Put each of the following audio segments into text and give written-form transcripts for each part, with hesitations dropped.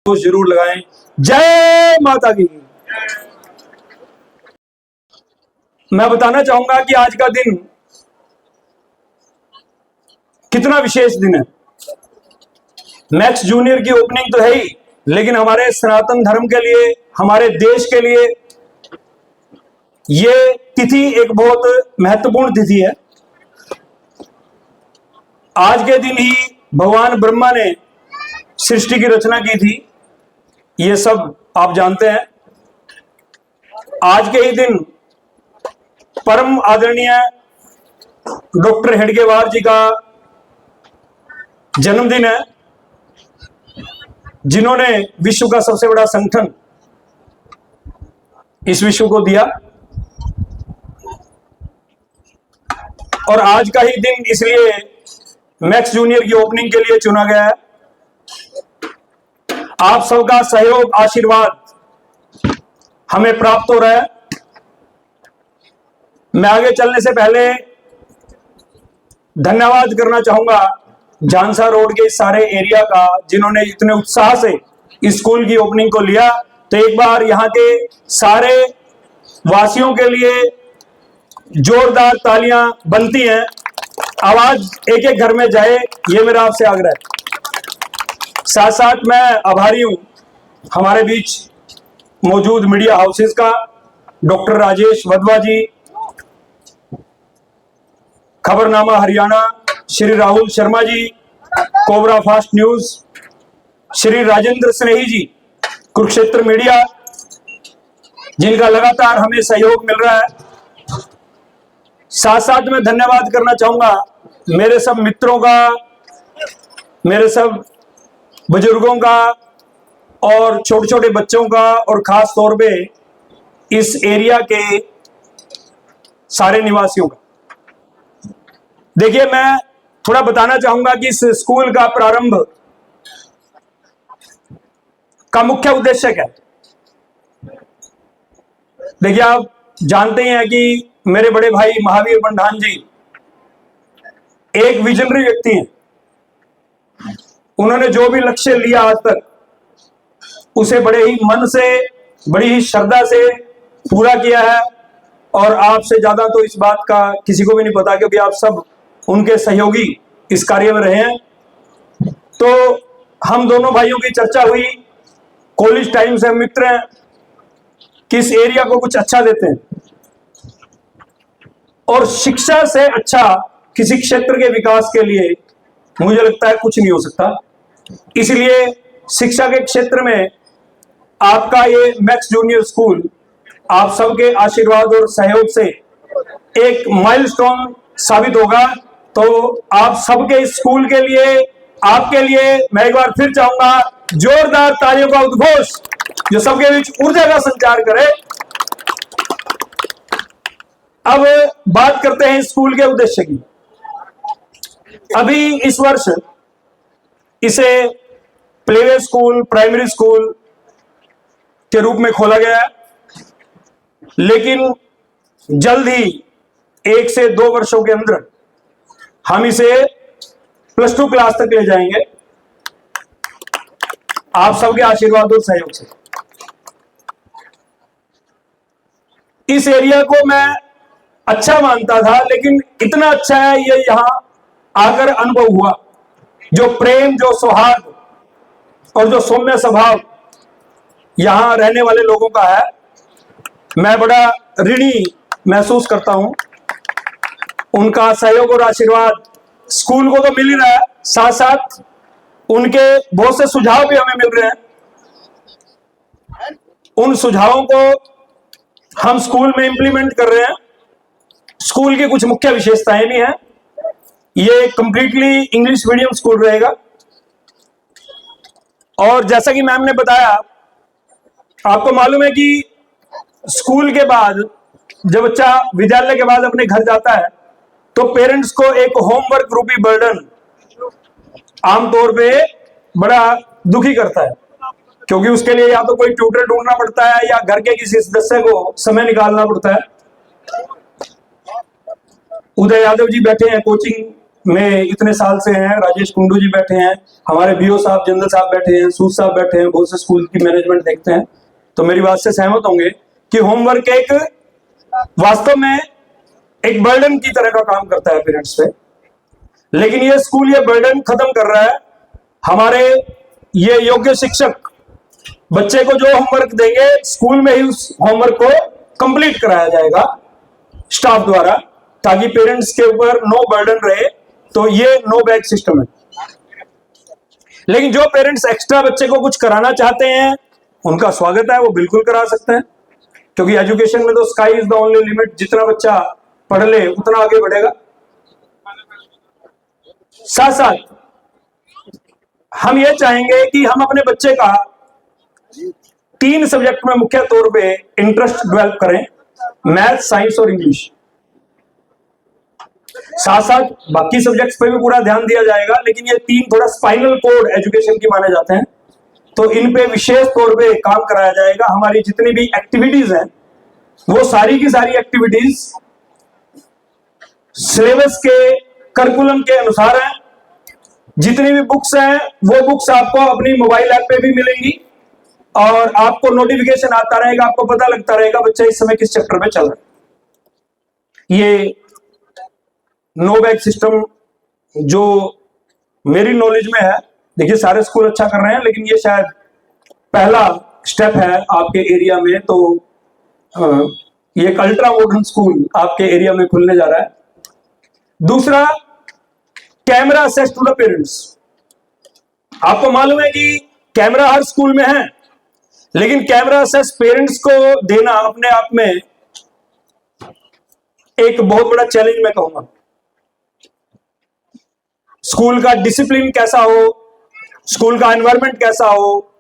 तो जरूर लगाएं। जय माता की। मैं बताना चाहूंगा कि आज का दिन कितना विशेष दिन है। मैक्स जूनियर की ओपनिंग तो है ही, लेकिन हमारे सनातन धर्म के लिए, हमारे देश के लिए ये तिथि एक बहुत महत्वपूर्ण तिथि है। आज के दिन ही भगवान ब्रह्मा ने सृष्टि की रचना की थी, ये सब आप जानते हैं। आज के ही दिन परम आदरणीय डॉक्टर हेडगेवार जी का जन्मदिन है, जिन्होंने विश्व का सबसे बड़ा संगठन इस विश्व को दिया। और आज का ही दिन इसलिए मैक्स जूनियर की ओपनिंग के लिए चुना गया है। आप सबका सहयोग, आशीर्वाद हमें प्राप्त हो रहा है। मैं आगे चलने से पहले धन्यवाद करना चाहूंगा झांसा रोड के सारे एरिया का, जिन्होंने इतने उत्साह से इस स्कूल की ओपनिंग को लिया। तो एक बार यहाँ के सारे वासियों के लिए जोरदार तालियां बनती हैं। आवाज एक एक घर में जाए, ये मेरा आपसे आग्रह है। साथ साथ मैं आभारी हूं हमारे बीच मौजूद मीडिया हाउसेस का, doctor Rajesh Wadhwa ji, Khabarnama Haryana, Shri Rahul Sharma ji, Cobra Fast News, Shri Rajendra Snehi ji, Kurukshetra media, जिनका लगातार हमें सहयोग मिल रहा है। साथ साथ मैं धन्यवाद करना चाहूंगा मेरे सब मित्रों का, मेरे सब बुजुर्गों का और छोटे छोटे बच्चों का, और खास तौर पे इस एरिया के सारे निवासियों का। देखिए, मैं थोड़ा बताना चाहूंगा कि इस स्कूल का प्रारंभ का मुख्य उद्देश्य क्या है। देखिए, आप जानते हैं कि मेरे बड़े भाई महावीर पंडान जी एक विजनरी व्यक्ति हैं। उन्होंने जो भी लक्ष्य लिया आज तक, उसे बड़े ही मन से, बड़ी ही श्रद्धा से पूरा किया है। और आपसे ज्यादा तो इस बात का किसी को भी नहीं पता, क्योंकि आप सब उनके सहयोगी इस कार्य में रहे हैं। तो हम दोनों भाइयों की चर्चा हुई, कॉलेज टाइम से हम मित्र हैं, किस एरिया को कुछ अच्छा देते हैं। और शिक्षा से अच्छा किसी क्षेत्र के विकास के लिए मुझे लगता है कुछ नहीं हो सकता। इसलिए शिक्षा के क्षेत्र में आपका ये मैक्स जूनियर स्कूल आप सबके आशीर्वाद और सहयोग से एक माइलस्टोन साबित होगा। तो आप सबके स्कूल के लिए, आपके लिए मैं एक बार फिर चाहूंगा जोरदार तालियों का उद्घोष, जो सबके बीच ऊर्जा का संचार करे। अब बात करते हैं स्कूल के उद्देश्य की। अभी इस वर्ष इसे प्ले स्कूल, प्राइमरी स्कूल के रूप में खोला गया है, लेकिन जल्द ही 1 से 2 वर्षों के अंदर हम इसे +2 क्लास तक ले जाएंगे, आप सबके आशीर्वाद और सहयोग से। इस एरिया को मैं अच्छा मानता था, लेकिन इतना अच्छा है ये यहां आकर अनुभव हुआ। जो प्रेम, जो सौहार्द और जो सौम्य स्वभाव यहां रहने वाले लोगों का है, मैं बड़ा ऋणी महसूस करता हूं। उनका सहयोग और आशीर्वाद स्कूल को तो मिल ही रहा है, साथ साथ उनके बहुत से सुझाव भी हमें मिल रहे हैं। उन सुझावों को हम स्कूल में इंप्लीमेंट कर रहे हैं। स्कूल की कुछ मुख्य विशेषताएं भी हैं। ये कंप्लीटली इंग्लिश मीडियम स्कूल रहेगा। और जैसा कि मैम ने बताया, आपको मालूम है कि स्कूल के बाद जब बच्चा विद्यालय के बाद अपने घर जाता है, तो पेरेंट्स को एक होमवर्क रूपी बर्डन आमतौर पे बड़ा दुखी करता है, क्योंकि उसके लिए या तो कोई ट्यूटर ढूंढना पड़ता है या घर के किसी सदस्य को समय निकालना पड़ता है। उदय यादव जी बैठे हैं कोचिंग में इतने साल से हैं, राजेश कुंडू जी बैठे हैं, हमारे बीओ साहब, जनरल साहब बैठे हैं, सूद साहब बैठे हैं, बहुत से स्कूल की मैनेजमेंट देखते हैं, तो मेरी बात से सहमत होंगे कि होमवर्क एक वास्तव में एक बर्डन की तरह का काम करता है पेरेंट्स पे। लेकिन ये स्कूल ये बर्डन खत्म कर रहा है। हमारे ये योग्य शिक्षक बच्चे को जो होमवर्क देंगे, स्कूल में ही उस होमवर्क को कंप्लीट कराया जाएगा स्टाफ द्वारा, ताकि पेरेंट्स के ऊपर नो बर्डन रहे। तो ये नो बैग सिस्टम है। लेकिन जो पेरेंट्स एक्स्ट्रा बच्चे को कुछ कराना चाहते हैं, उनका स्वागत है, वो बिल्कुल करा सकते हैं, क्योंकि एजुकेशन में तो sky is the only limit. जितना बच्चा पढ़ ले उतना आगे बढ़ेगा। साथ साथ हम ये चाहेंगे कि हम अपने बच्चे का 3 सब्जेक्ट में मुख्य तौर पे इंटरेस्ट डेवलप करें, मैथ, साइंस और इंग्लिश। साथ साथ बाकी सब्जेक्ट्स पे भी पूरा ध्यान दिया जाएगा, लेकिन ये 3 थोड़ा स्पाइनल कोड एजुकेशन की माने जाते हैं, तो इन पे विशेष तौर पे काम कराया जाएगा। हमारी जितनी भी एक्टिविटीज हैं, वो सारी की सारी एक्टिविटीज सिलेबस के, करिकुलम के अनुसार हैं। जितनी भी बुक्स हैं, वो बुक्स आपको अपनी मोबाइल ऐप पे भी मिलेंगी और आपको नोटिफिकेशन आता रहेगा, आपको पता लगता रहेगा बच्चा इस समय किस चैप्टर में चल रहा है। ये नो बैग सिस्टम जो मेरी नॉलेज में है, देखिए सारे स्कूल अच्छा कर रहे हैं, लेकिन ये शायद पहला स्टेप है आपके एरिया में। तो ये एक अल्ट्रा मॉडर्न स्कूल आपके एरिया में खुलने जा रहा है। दूसरा, camera access to the parents. आपको मालूम है कि कैमरा हर स्कूल में है, लेकिन कैमरा असेस पेरेंट्स को देना अपने आप में एक बहुत बड़ा चैलेंज मैं कहूंगा। स्कूल का डिसिप्लिन कैसा हो, स्कूल का एनवायरनमेंट कैसा हो,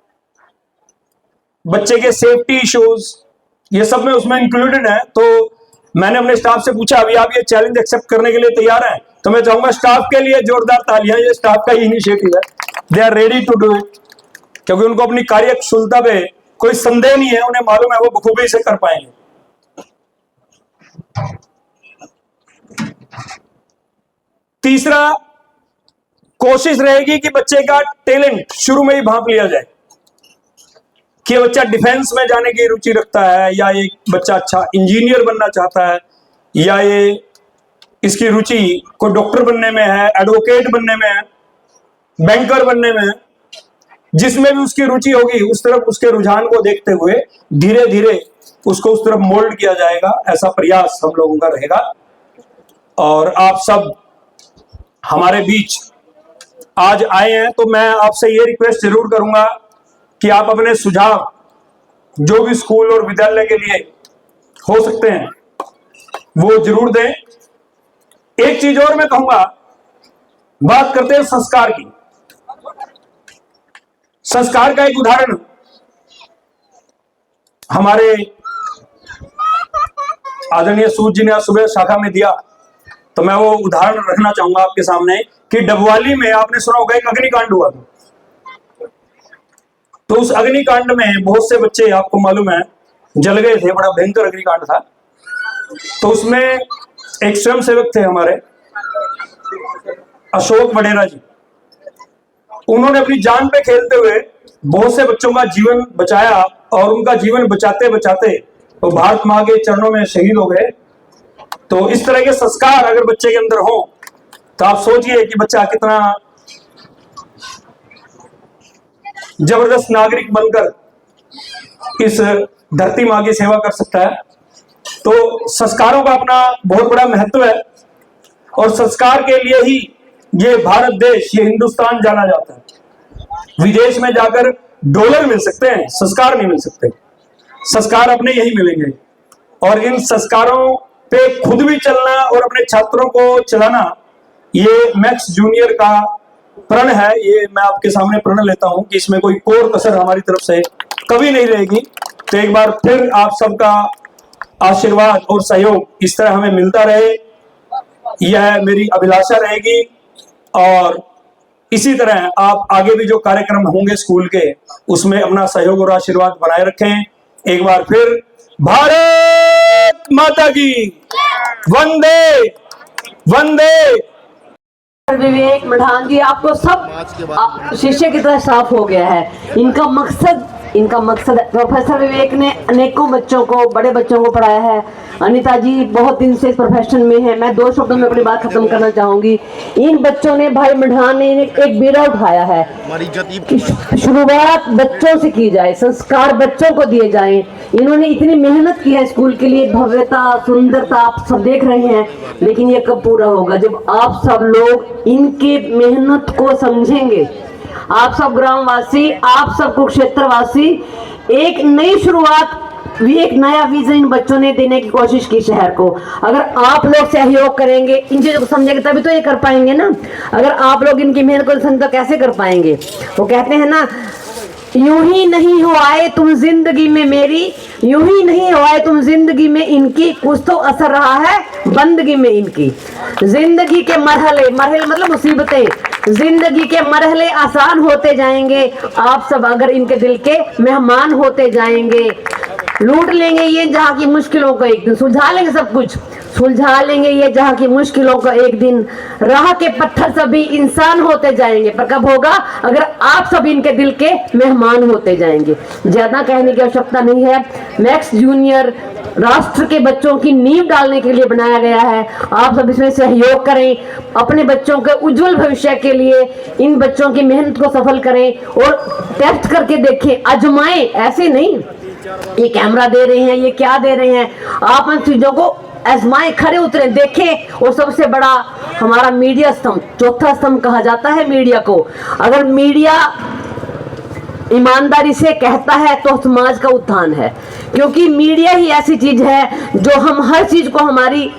बच्चे के सेफ्टी इश्यूज, ये सब में उसमें इंक्लूडेड है। तो मैंने अपने स्टाफ से पूछा, अभी आप ये चैलेंज एक्सेप्ट करने के लिए तैयार हैं? तो मैं चाहूंगा स्टाफ के लिए जोरदार तालियां, ये स्टाफ का ही इनिशिएटिव है। They are ready to do it, क्योंकि उनको अपनी कार्यकुशलता पे कोई संदेह नहीं है, उन्हें मालूम है वो बखूबी से कर पाएंगे। तीसरा, कोशिश रहेगी कि बच्चे का टैलेंट शुरू में ही भांप लिया जाए, कि बच्चा डिफेंस में जाने की रुचि रखता है, या एक बच्चा अच्छा इंजीनियर बनना चाहता है, या ये इसकी रुचि कोई डॉक्टर बनने में है, एडवोकेट बनने में है, बैंकर बनने में है। जिसमें भी उसकी रुचि होगी, उस तरफ उसके रुझान को देखते हुए धीरे धीरे उसको उस तरफ मोल्ड किया जाएगा। ऐसा प्रयास हम लोगों का रहेगा। और आप सब हमारे बीच आज आए हैं, तो मैं आपसे ये रिक्वेस्ट जरूर करूंगा कि आप अपने सुझाव जो भी स्कूल और विद्यालय के लिए हो सकते हैं वो जरूर दें। एक चीज और मैं कहूंगा, बात करते हैं संस्कार की। संस्कार का एक उदाहरण हमारे आदरणीय सूद जी ने आज सुबह शाखा में दिया, तो मैं वो उदाहरण रखना चाहूंगा आपके सामने कि डबवाली में आपने सुना होगा एक अग्निकांड हुआ था। तो उस अग्निकांड में बहुत से बच्चे, आपको मालूम है, जल गए थे। बड़ा भयंकर अग्निकांड था। तो उसमें एक स्वयं सेवक थे हमारे, अशोक वडेरा जी। उन्होंने अपनी जान पे खेलते हुए बहुत से बच्चों का जीवन बचाया, और उनका जीवन बचाते बचाते वो भारत मां के चरणों में शहीद हो गए। तो इस तरह के संस्कार अगर बच्चे के अंदर हो, तो आप सोचिए कि बच्चा कितना जबरदस्त नागरिक बनकर इस धरती मां की सेवा कर सकता है। तो संस्कारों का अपना बहुत बड़ा महत्व है, और संस्कार के लिए ही ये भारत देश, ये हिंदुस्तान जाना जाता है। विदेश में जाकर डॉलर मिल सकते हैं, संस्कार नहीं मिल सकते। संस्कार अपने यही मिलेंगे, और इन संस्कारों पे खुद भी चलना और अपने छात्रों को चलाना, ये मैक्स जूनियर का प्रण है। ये मैं आपके सामने प्रण लेता हूं कि इसमें कोई कोर कसर हमारी तरफ से कभी नहीं रहेगी। तो एक बार फिर आप सबका आशीर्वाद और सहयोग इस तरह हमें मिलता रहे, यह मेरी अभिलाषा रहेगी। और इसी तरह आप आगे भी जो कार्यक्रम होंगे स्कूल के, उसमें अपना सहयोग और आशीर्वाद बनाए रखें। एक बार फिर भारत माता की वंदे वंदे। विवेक मढ़ान जी, आपको सब शीशे की तरह साफ हो गया है। इनका मकसद प्रोफेसर विवेक ने अनेकों बच्चों को, बड़े बच्चों को पढ़ाया है। अनीता जी बहुत दिन से इस प्रोफेशन में है। मैं 2 शब्दों में अपनी बात खत्म करना चाहूंगी। इन बच्चों ने, भाई मढ़ान ने एक बीड़ा उठाया है कि शुरुआत बच्चों से की जाए, संस्कार बच्चों को दिए जाएं। इन्होंने इतनी मेहनत की है स्कूल के लिए, भव्यता, सुंदरता आप सब देख रहे हैं, लेकिन ये कब पूरा होगा? जब आप सब लोग इनके मेहनत को समझेंगे। आप सब ग्रामवासी, आप सब कुरुक्षेत्रवासी, एक नई शुरुआत, एक नया विजन इन बच्चों ने देने की कोशिश की शहर को। अगर आप लोग सहयोग करेंगे, इन चीजों को समझेंगे, तभी तो ये कर पाएंगे ना। अगर आप लोग इनकी मेहनत को समझें तो कैसे कर पाएंगे? वो कहते हैं ना, यूं ही नहीं हो आए तुम जिंदगी में मेरी, यूं ही नहीं हो आए तुम जिंदगी में इनकी, कुछ तो असर रहा है बंदगी में इनकी। जिंदगी के मरहले मतलब मुसीबतें, जिंदगी के मरहले आसान होते जाएंगे। आप सब अगर इनके दिल के मेहमान होते जाएंगे, लूट लेंगे ये जहाँ की मुश्किलों को एक दिन, सुलझा लेंगे सब कुछ, सुलझा लेंगे ये जहाँ की मुश्किलों को एक दिन। राह के पत्थर सभी इंसान होते जाएंगे, पर कब होगा? अगर आप सब इनके दिल के मेहमान होते जाएंगे। ज्यादा कहने की आवश्यकता नहीं है। मैक्स जूनियर राष्ट्र के बच्चों की नींव डालने के लिए बनाया गया है। आप सब इसमें सहयोग करें, अपने बच्चों के उज्जवल भविष्य के लिए इन बच्चों की मेहनत को सफल करें और टेस्ट करके देखें, आजमाएं। ऐसे नहीं ये कैमरा दे रहे हैं, ये क्या दे रहे हैं, आप इन चीजों को आजमाएं, खड़े उतरे, देखें। और सबसे बड़ा हमारा मीडिया स्तंभ, चौथा स्तंभ कहा जाता है मीडिया को। अगर मीडिया ईमानदारी से कहता है तो समाज का उत्थान है, क्योंकि मीडिया ही ऐसी चीज है जो हम हर चीज को हमारी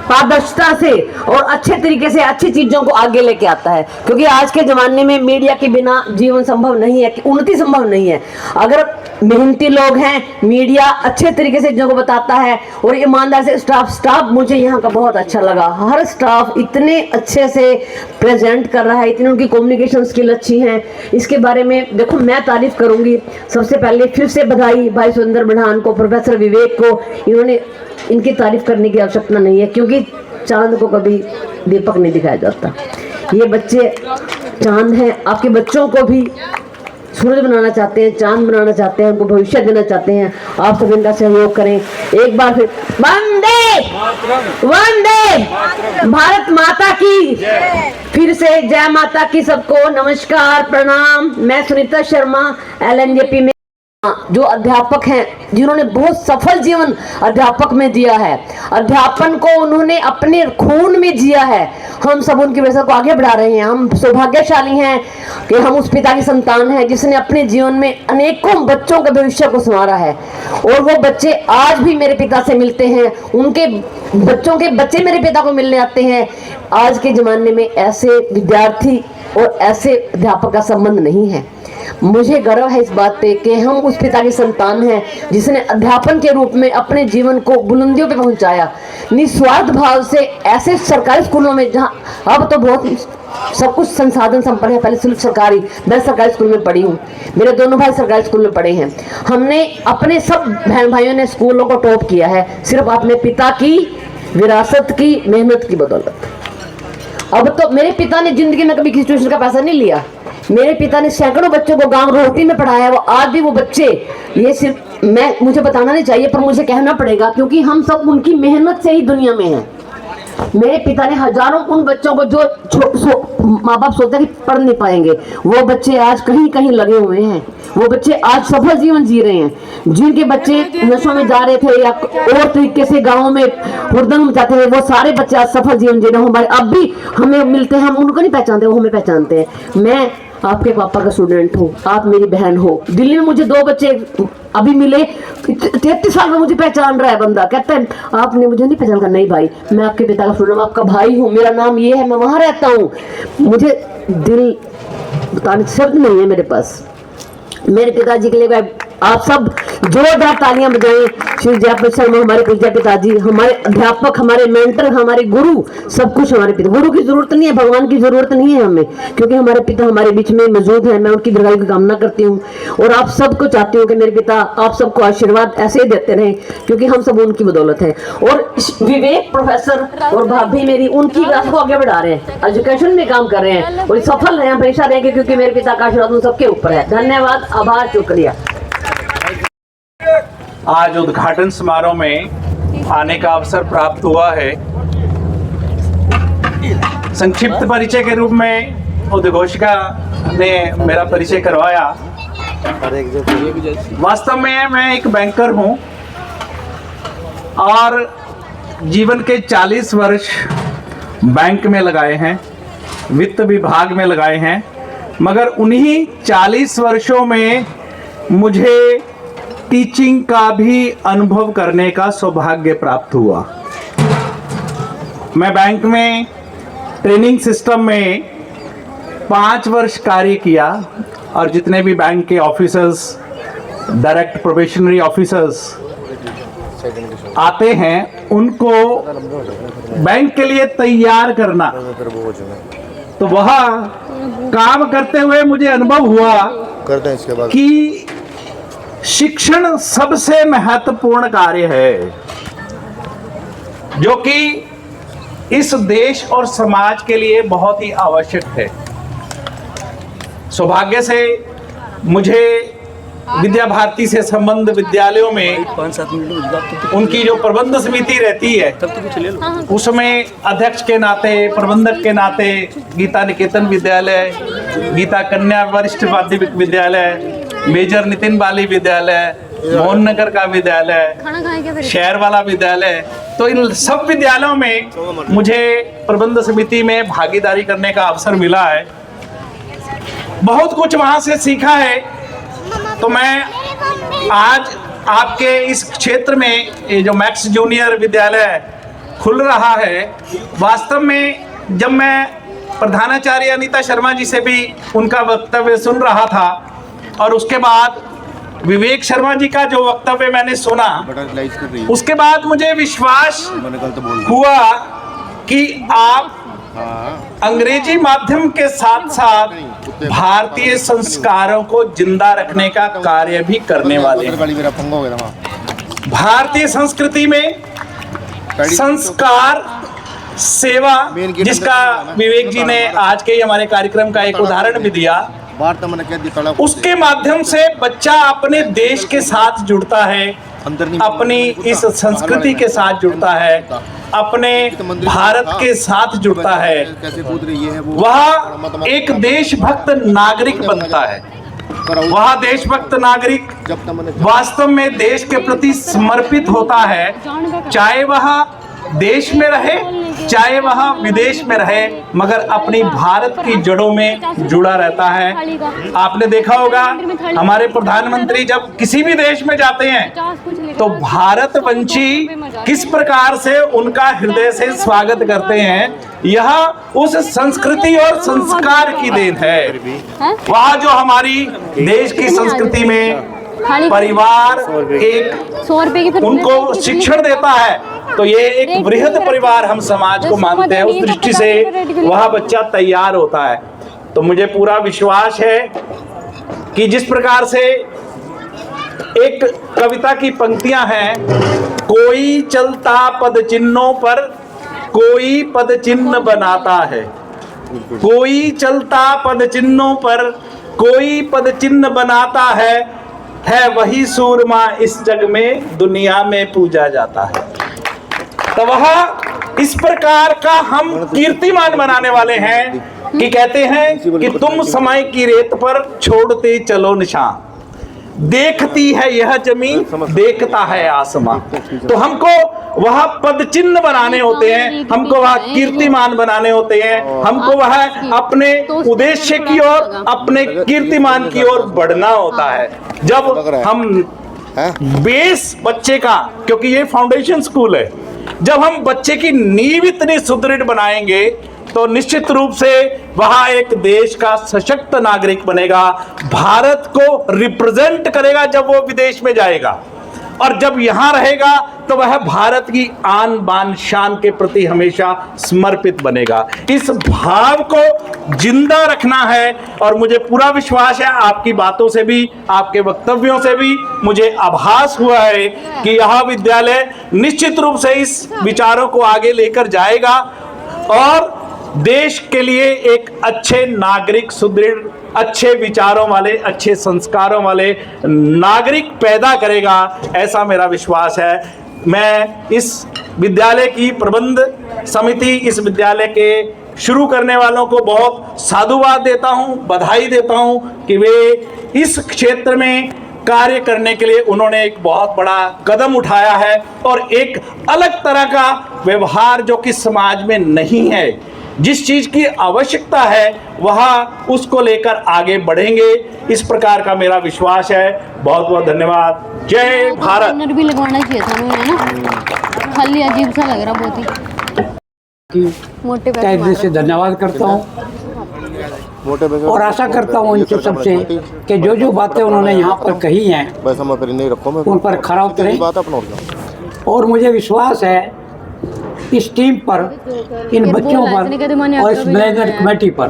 पारदर्शिता से और अच्छे तरीके से अच्छी चीजों को आगे लेके आता है। क्योंकि आज के जमाने में मीडिया के बिना जीवन संभव नहीं है, उन्नति संभव नहीं है। अगर मेहनती लोग हैं, मीडिया अच्छे तरीके से चीजों को बताता है और ईमानदार से स्टाफ मुझे यहाँ का बहुत अच्छा लगा। हर स्टाफ इतने अच्छे से प्रेजेंट कर रहा है, इतनी उनकी कम्युनिकेशन स्किल अच्छी है। इसके बारे में देखो, मैं तारीफ करूंगी। सबसे पहले फिर से बधाई भाई सुरेंद्र मढ़ान को, प्रोफेसर विवेक को। इन्होंने, इनकी तारीफ करने की आवश्यकता नहीं है, क्योंकि चांद को कभी दीपक नहीं दिखाया जाता। ये बच्चे चांद हैं। आपके बच्चों को भी सूरज बनाना चाहते हैं, चांद बनाना चाहते हैं, उनको भविष्य देना चाहते हैं। आप सब इनका सहयोग करें। एक बार फिर वंदे वंदे भारत माता की, फिर से जय माता की। सबको नमस्कार, प्रणाम। मैं सुनीता शर्मा, LNJP में जो अध्यापक हैं, जिन्होंने बहुत सफल जीवन अध्यापक में जिया है। अध्यापन को उन्होंने अपने खून में जिया है। हम सब उनकी वजह को आगे बढ़ा रहे हैं। हम सौभाग्यशाली हैं कि हम उस पिता की संतान हैं जिसने अपने जीवन में अनेकों बच्चों के भविष्य को संवारा है। और वो बच्चे आज भी मेरे पिता से मिलते हैं, उनके बच्चों के बच्चे मेरे पिता को मिलने आते हैं। आज के जमाने में ऐसे विद्यार्थी और ऐसे अध्यापक का संबंध नहीं है। मुझे गर्व है इस बात पे कि हम उस पिता की संतान हैं जिसने अध्यापन के रूप में अपने जीवन को बुलंदियों पे पहुंचाया, निस्वार्थ भाव से। ऐसे सरकारी स्कूलों में जहां अब तो बहुत सब कुछ संसाधन संपन्न है, पहले सिर्फ सरकारी, मैं सरकारी स्कूल में पढ़ी हूँ, मेरे दोनों भाई सरकारी स्कूल में पढ़े हैं। हमने अपने सब बहन भाइयों ने स्कूलों को टॉप किया है, सिर्फ अपने पिता की विरासत की मेहनत की बदौलत। अब तो मेरे पिता ने जिंदगी में कभी किसी ट्यूशन का पैसा नहीं लिया। मेरे पिता ने सैकड़ों बच्चों को गांव रोहती में पढ़ाया। वो आज भी वो बच्चे, ये सिर्फ मुझे बताना नहीं चाहिए पर मुझे कहना पड़ेगा, क्योंकि हम सब उनकी मेहनत से ही दुनिया में हैं। मेरे पिता ने हजारों उन बच्चों को जो माँ बाप सोचते हैं कि पढ़ नहीं पाएंगे, वो बच्चे आज कहीं कहीं लगे हुए हैं। वो बच्चे आज सफल जीवन जी रहे हैं। जिनके बच्चे नशों में जा रहे थे या और तरीके से गाँव में हुड़दंग मचाते थे, वो सारे बच्चे आज सफल जीवन जी रहे हैं। हमारे अब भी हमें मिलते हैं, हम उनको नहीं पहचानते, वो हमें पहचानते हैं। मैं आपके पापा का स्टूडेंट हूँ, आप मेरी बहन हो। दिल्ली में मुझे 2 बच्चे अभी मिले, 33 साल में मुझे पहचान रहा है बंदा। कहता है आपने मुझे नहीं पहचान। नहीं भाई, मैं आपके पिता का स्टूडेंट, आपका भाई हूँ, मेरा नाम ये है, मैं वहाँ रहता हूँ। मुझे दिल बताने शब्द नहीं है मेरे पास। मेरे पिताजी के लिए आप सब जोरदार तालियां बजाएं। श्री जयप्रकाश शर्मा हमारे पूज्य पिताजी, हमारे अध्यापक, हमारे मेंटर, हमारे गुरु, सब कुछ हमारे पिता। गुरु की जरूरत नहीं है, भगवान की जरूरत नहीं है हमें, क्योंकि हमारे पिता हमारे बीच में मौजूद है। मैं उनकी दीर्घायु की कामना करती हूँ और आप सबको चाहती हूँ कि मेरे पिता आप सबको आशीर्वाद ऐसे ही देते रहें, क्योंकि हम सब उनकी बदौलत है। और विवेक प्रोफेसर और भाभी मेरी उनकी क्लास को आगे बढ़ा रहे हैं, एजुकेशन में काम कर रहे हैं और सफल रहे, हमेशा रहेंगे, क्योंकि मेरे पिता का आशीर्वाद उन सबके ऊपर है। धन्यवाद, आभार, शुक्रिया। आज उद्घाटन समारोह में आने का अवसर प्राप्त हुआ है। संक्षिप्त परिचय के रूप में उद्घोषिका ने मेरा परिचय करवाया। वास्तव में मैं एक बैंकर हूं और जीवन के 40 वर्ष बैंक में लगाए हैं, वित्त विभाग में लगाए हैं, मगर उन्हीं 40 वर्षों में मुझे टीचिंग का भी अनुभव करने का सौभाग्य प्राप्त हुआ। मैं बैंक में ट्रेनिंग सिस्टम में 5 वर्ष कार्य किया और जितने भी बैंक के ऑफिसर्स, डायरेक्ट प्रोबेशनरी ऑफिसर्स आते हैं उनको बैंक के लिए तैयार करना, तो वह काम करते हुए मुझे अनुभव हुआ कि शिक्षण सबसे महत्वपूर्ण कार्य है, जो कि इस देश और समाज के लिए बहुत ही आवश्यक है। सौभाग्य से मुझे विद्या भारती से संबंध विद्यालयों में उनकी जो प्रबंध समिति रहती है उसमें अध्यक्ष के नाते, प्रबंधक के नाते गीता निकेतन विद्यालय, गीता कन्या वरिष्ठ माध्यमिक विद्यालय, मेजर नितिन बाली विद्यालय, मोहन नगर का विद्यालय, शहर वाला विद्यालय, तो इन सब विद्यालयों में मुझे प्रबंध समिति में भागीदारी करने का अवसर मिला है। बहुत कुछ वहां से सीखा है। तो मैं आज आपके इस क्षेत्र में ये जो मैक्स जूनियर विद्यालय खुल रहा है, वास्तव में जब मैं प्रधानाचार्य अनीता शर्मा जी से भी उनका वक्तव्य सुन रहा था और उसके बाद विवेक शर्मा जी का जो वक्तव्य मैंने सुना, उसके बाद मुझे विश्वास हुआ कि आप अंग्रेजी माध्यम के साथ साथ भारतीय संस्कारों को जिंदा रखने का कार्य भी करने वाले हैं। भारतीय संस्कृति में संस्कार, सेवा, जिसका विवेक जी ने आज के हमारे कार्यक्रम का एक उदाहरण भी दिया, उसके माध्यम से बच्चा अपने देश के साथ जुड़ता है, अपनी इस संस्कृति के साथ जुड़ता है, अपने भारत के साथ जुड़ता है, वह एक देशभक्त नागरिक बनता है। वह देशभक्त नागरिक वास्तव में देश के प्रति समर्पित होता है, चाहे वह देश में रहे, चाहे वह विदेश में रहे, मगर अपनी भारत की जड़ों में जुड़ा रहता है। आपने देखा होगा हमारे प्रधानमंत्री जब किसी भी देश में जाते हैं तो भारतवंशी किस प्रकार से उनका हृदय से स्वागत करते हैं, यह उस संस्कृति और संस्कार की देन है। वह जो हमारी देश की संस्कृति में परिवार एक उनको शिक्षण देता है, तो ये एक बृहद परिवार हम समाज को मानते हैं। उस दृष्टि से वह बच्चा तैयार होता है। तो मुझे पूरा विश्वास है कि जिस प्रकार से एक कविता की पंक्तियां हैं, कोई चलता पद चिन्हों पर कोई पद चिन्ह बनाता है, कोई चलता पद चिन्हों पर कोई पद चिन्ह बनाता है वही सूरमा इस जग में दुनिया में पूजा जाता है। तो वह इस प्रकार का हम कीर्तिमान बनाने वाले हैं कि कहते हैं कि तुम समय की रेत पर छोड़ते चलो निशान, देखती है यह जमीन, देखता है आसमां। तो हमको वह पद चिन्ह बनाने होते हैं, हमको वह कीर्तिमान बनाने होते हैं, हमको वह अपने उद्देश्य की ओर, अपने कीर्तिमान की ओर बढ़ना होता है। जब हम बेस बच्चे का, क्योंकि ये फाउंडेशन स्कूल है, जब हम बच्चे की नींव इतनी सुदृढ़ बनाएंगे तो निश्चित रूप से वह एक देश का सशक्त नागरिक बनेगा, भारत को रिप्रेजेंट करेगा जब वो विदेश में जाएगा, और जब यहां रहेगा तो वह भारत की आन बान शान के प्रति हमेशा समर्पित बनेगा। इस भाव को जिंदा रखना है, और मुझे पूरा विश्वास है, आपकी बातों से भी, आपके वक्तव्यों से भी मुझे आभास हुआ है कि यह विद्यालय निश्चित रूप से इस विचारों को आगे लेकर जाएगा और देश के लिए एक अच्छे नागरिक, सुदृढ़, अच्छे विचारों वाले, अच्छे संस्कारों वाले नागरिक पैदा करेगा, ऐसा मेरा विश्वास है। मैं इस विद्यालय की प्रबंध समिति, इस विद्यालय के शुरू करने वालों को बहुत साधुवाद देता हूं, बधाई देता हूं कि वे इस क्षेत्र में कार्य करने के लिए उन्होंने एक बहुत बड़ा कदम उठाया है, और एक अलग तरह का व्यवहार जो कि समाज में नहीं है, जिस चीज की आवश्यकता है वह उसको लेकर आगे बढ़ेंगे, इस प्रकार का मेरा विश्वास है। बहुत बहुत धन्यवाद। जय भारत। बैनर भी लगवाना चाहिए था उन्हें ना, खाली अजीब सा लग रहा बहुत ही। मोटे तहे दिल से धन्यवाद करता हूँ और आशा करता हूँ इनसे सबसे कि जो जो बातें उन्होंने यहाँ पर कही हैं उन पर खरा उतरे, और मुझे विश्वास है इस टीम पर, इन बच्चों पर और इस मैनेजमेंट कमेटी पर,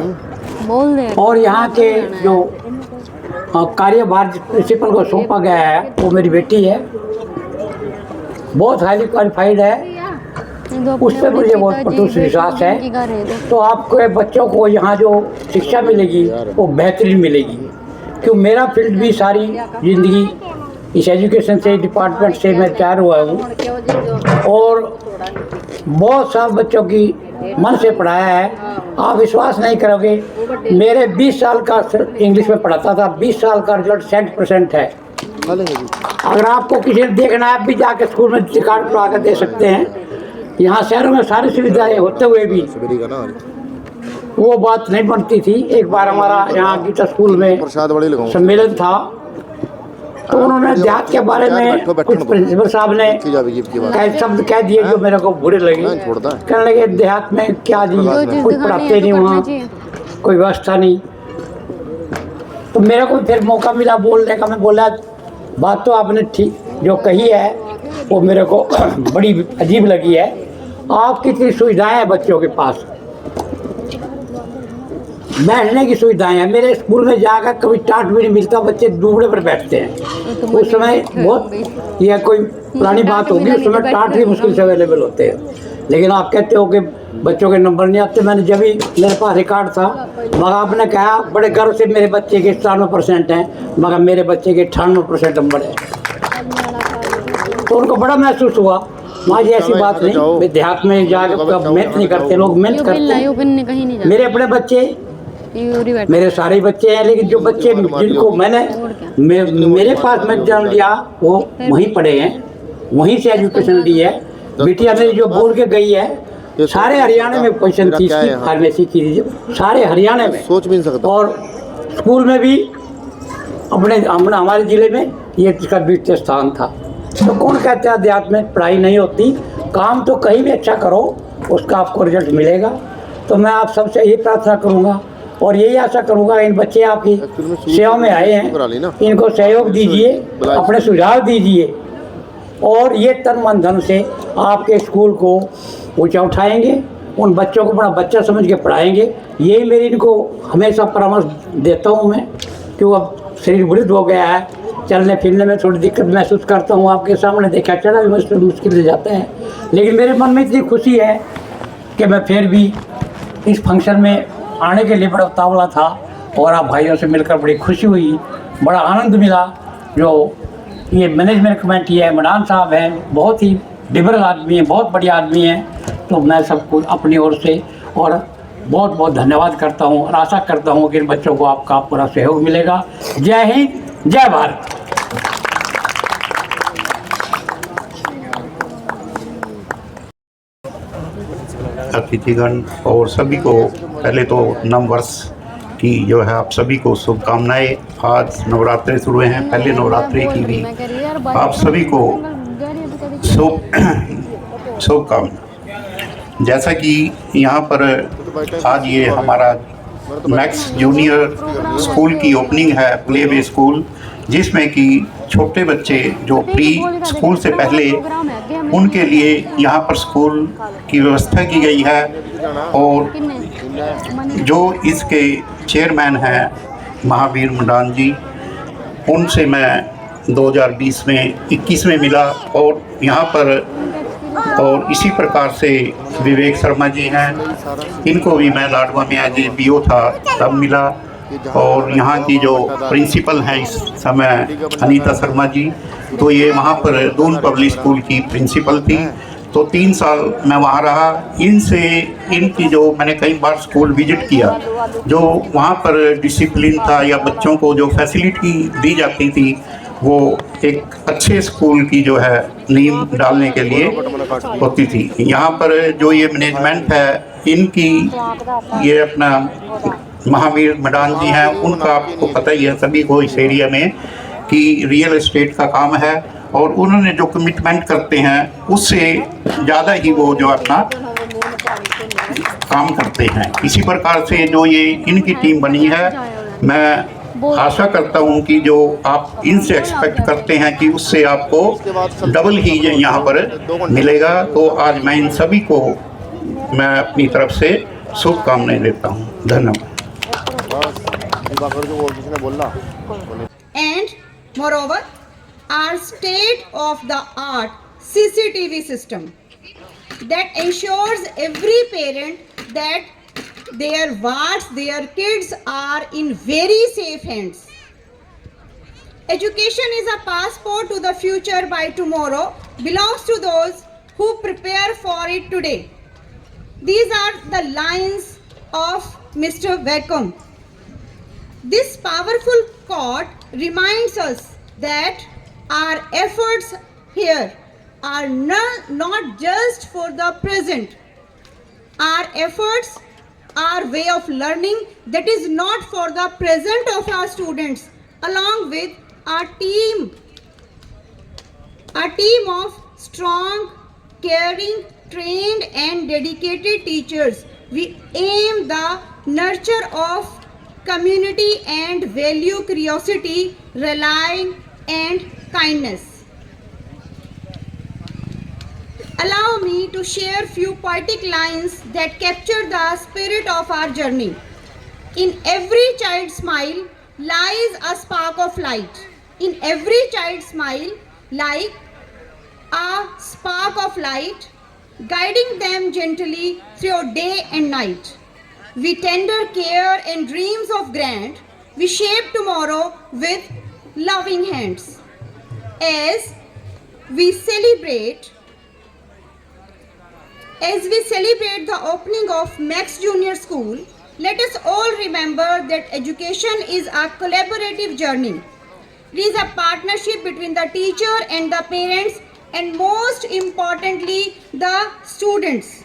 बोल दे। और यहाँ के जो कार्यभार प्रिंसिपल को सौंपा गया है वो मेरी बेटी है, बहुत हाईली क्वालिफाइड है, उस पर मुझे बहुत प्रतुष विश्वास है। तो आपको बच्चों को यहाँ जो शिक्षा मिलेगी वो बेहतरीन मिलेगी, क्योंकि मेरा फील्ड भी सारी जिंदगी इस एजुकेशन से, डिपार्टमेंट से मैं तैयार हुआ हूँ, और बहुत साल बच्चों की मन से पढ़ाया है। आप विश्वास नहीं करोगे, मेरे 20 साल का इंग्लिश में पढ़ाता था, 20 साल का रिजल्ट 100% है। अगर आपको किसी ने देखना है, आप भी जाके स्कूल में रिकॉर्ड करवा कर दे सकते हैं। यहाँ शहरों में सारी सुविधाएं होते हुए भी वो बात नहीं बनती थी। एक बार हमारा यहाँ गीता स्कूल में सम्मेलन था, तो उन्होंने देहात के बारे में कुछ प्रिंसिपल साहब ने शब्द कह दिए जो मेरे को बुरे लगे। कहने लगे देहात में क्या जी, कुछ पढ़ाते नहीं, वहाँ कोई व्यवस्था नहीं। तो मेरे को फिर मौका मिला बोलने का। मैं बोला बात तो आपने ठीक जो कही है वो मेरे को बड़ी अजीब लगी है। आप कितनी सुविधाएं हैं बच्चों के पास, बैठने की सुविधाएं हैं। मेरे स्कूल में जाकर कभी टाट भी नहीं मिलता, बच्चे दूबड़े पर बैठते हैं। उस समय बहुत यह कोई पुरानी बात होगी, उस समय टाट भी मुश्किल से अवेलेबल होते हैं। लेकिन आप कहते हो कि बच्चों के नंबर नहीं आते। मैंने जब भी मेरे पास रिकॉर्ड था, मगर आपने कहा बड़े गर्व से मेरे बच्चे के 97% हैं, मगर मेरे बच्चे के 98% नंबर है। तो उनको बड़ा महसूस हुआ। वहाँ जी ऐसी बात नहीं, देहात में जाकर मेहनत नहीं करते लोग, मेहनत करते हैं। मेरे अपने बच्चे, मेरे सारे बच्चे हैं, लेकिन जो बच्चे जिनको मेरे पास मैं जन्म लिया वो वहीं पढ़े हैं, वहीं से एजुकेशन ली है। बिटिया मेरी जो बोल के गई है, सारे हरियाणा में पोजीशन थी इसकी, फार्मेसी की, सारे हरियाणा में, सोच भी नहीं सकता। और स्कूल में भी अपने हमारे ज़िले में ये इसका द्वितीय स्थान था। तो कौन कहता है देहात में पढ़ाई नहीं होती? काम तो कहीं भी अच्छा करो, उसका आपको रिजल्ट मिलेगा। तो मैं आप सबसे यही प्रार्थना करूँगा और यही आशा करूँगा, इन बच्चे आपकी सेवा में आए हैं, इनको सहयोग दीजिए, अपने सुझाव दीजिए, और ये तन मन धन से आपके स्कूल को ऊंचा उठाएंगे, उन बच्चों को बड़ा बच्चा समझ के पढ़ाएंगे। यही मेरी इनको हमेशा परामर्श देता हूँ मैं, क्यों अब शरीर वृद्ध हो गया है, चलने फिरने में थोड़ी दिक्कत महसूस करता हूँ। आपके सामने देखा चला भी मुश्किल से जाता है, लेकिन मेरे मन में इतनी खुशी है कि मैं फिर भी इस फंक्शन में आने के लिए बड़ा उतावला था, और आप भाइयों से मिलकर बड़ी खुशी हुई, बड़ा आनंद मिला। जो ये मैनेजमेंट कमेटी है, मडान साहब हैं, बहुत ही लिबरल आदमी हैं, बहुत बढ़िया आदमी हैं। तो मैं सबको अपनी ओर से और बहुत बहुत धन्यवाद करता हूँ, और आशा करता हूँ कि इन बच्चों को आपका पूरा सहयोग मिलेगा। जय हिंद, जय भारत। अतिथिगण और सभी को पहले तो नव वर्ष की जो है आप सभी को शुभकामनाएं। आज नवरात्रि शुरू हैं, पहले नवरात्रि की भी आप सभी को शुभकामना। जैसा कि यहाँ पर आज ये हमारा मैक्स जूनियर स्कूल की ओपनिंग है, प्ले वे स्कूल, जिसमें कि छोटे बच्चे जो प्री स्कूल से पहले उनके लिए यहाँ पर स्कूल की व्यवस्था की गई है। और जो इसके चेयरमैन हैं महावीर मंडान जी, उनसे मैं 2020 में 21 में मिला और यहाँ पर, और इसी प्रकार से विवेक शर्मा जी हैं, इनको भी मैं लाडवा में एज ए BO था तब मिला। और यहाँ की जो प्रिंसिपल हैं इस समय अनीता शर्मा जी, तो ये वहाँ पर दून पब्लिक स्कूल की प्रिंसिपल थी, तो 3 साल मैं वहाँ रहा। इनसे इनकी जो मैंने कई बार स्कूल विजिट किया, जो वहाँ पर डिसिप्लिन था या बच्चों को जो फैसिलिटी दी जाती थी, वो एक अच्छे स्कूल की जो है नींव डालने के लिए होती थी। यहाँ पर जो ये मैनेजमेंट है, इनकी ये अपना महावीर मडान जी हैं, उनका आपको पता ही है सभी को इस एरिया में कि रियल एस्टेट का काम है, और उन्होंने जो कमिटमेंट करते हैं उससे ज़्यादा ही वो जो अपना काम करते हैं। इसी प्रकार से जो ये इनकी टीम बनी है, मैं आशा करता हूं कि जो आप इनसे एक्सपेक्ट करते हैं कि उससे आपको डबल ही यहाँ पर मिलेगा। तो आज मैं इन सभी को मैं अपनी तरफ से शुभकामनाएं देता हूं। धन्यवाद। And moreover, our state-of-the-art CCTV system that ensures every parent that their wards, their kids are in very safe hands. Education is a passport to the future by tomorrow, belongs to those who prepare for it today. These are the lines of Mr. Wacom. This powerful quote reminds us that our efforts here are not just for the present. Our efforts are way of learning that is not for the present of our students, along with our team of strong, caring, trained and dedicated teachers. We aim the nurture of community and value curiosity, relying and kindness. Allow me to share few poetic lines that capture the spirit of our journey. In every child's smile lies a spark of light. In every child's smile lies a spark of light, guiding them gently through day and night. We tender care and dreams of grand, we shape tomorrow with loving hands. As we celebrate the opening of Max Junior School, let us all remember that education is a collaborative journey. It is a partnership between the teacher and the parents, and most importantly, the students,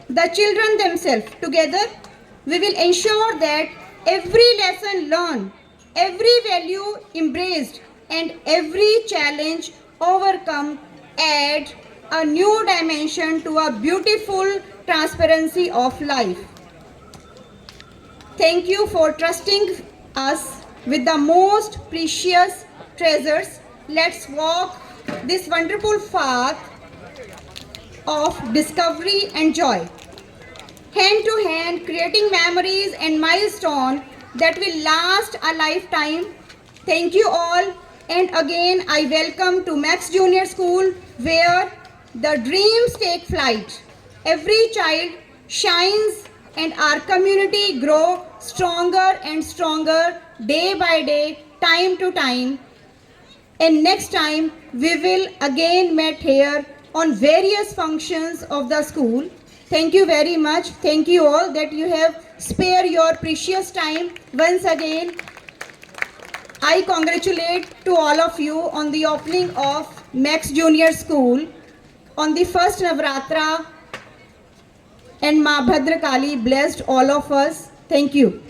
the children themselves. Together, we will ensure that every lesson learned, every value embraced, and every challenge overcome add a new dimension to a beautiful transparency of life. Thank you for trusting us with the most precious treasures. Let's walk this wonderful path of discovery and joy, hand to hand, creating memories and milestones that will last a lifetime. Thank you all, and again I welcome to Max Junior School, where the dreams take flight. Every child shines and our community grow stronger and stronger day by day, time to time. And next time we will again meet here on various functions of the school. Thank you very much. Thank you all that you have spared your precious time. Once again, I congratulate to all of you on the opening of Max Junior School on the first Navratra, and Ma Bhadra Kali blessed all of us. Thank you.